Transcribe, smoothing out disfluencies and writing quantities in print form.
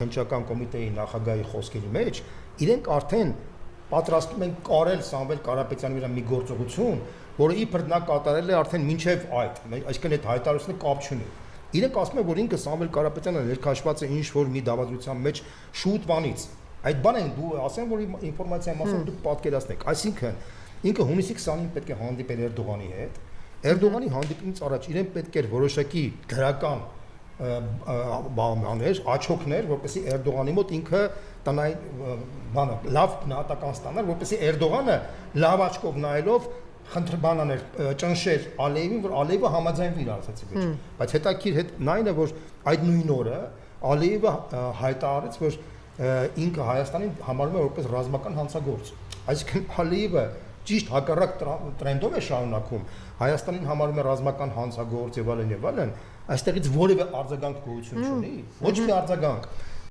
Հնչական կոմիտեի նախագահի խոսքերի մեջ իրենք արդեն պատրաստում են կարել Սամվել Կարապետյանի վրա մի գործողություն, որը իբր նա կատարել է արդեն մինչև այդ, այսինքն այդ հայտարարությունը կապ չունի։ Իրենք ասում են, որ ինքը Սամվել Կարապետյանը ներկայացված է ինչ որ մի դավադրության մեջ շուտ բանից։ Այդ բանը դու ասեմ, որ ինֆորմացիայի մասով դուք պատկերացնեք, այսինքն ինքը հունիսի 20-ին պետք է հանդիպեր Էրդողանի հետ։ Էրդողանի հանդիպումից առաջ իրեն պետք էր որոշակի դրական բաներ, աչոքներ, որպեսզի Էրդողանի մոտ ինքը տնային բանը լավ գնահատական ստանար, որպեսզի Էրդողանը լավ աչքով նայելով խնդրբանաներ ճնշեր Ալիևին, որ Ալիևը համաձայնվի իր ասացի մեջ։ Բայց հետաքրքիր հետ նայինը, որ այդ նույն օրը Ալիևը հայտարարեց, որ ինքը Հայաստանին համարում է որպես ռազմական հանցագործ։ Այսինքն Ալիևը ճիշտ հակառակ տրենդով է շարունակում, Հայաստանին համարում է ռազմական հանցագործ եւ այլն, այստեղից որևէ արձագանք գոյություն չունի, ոչ մի արձագանք։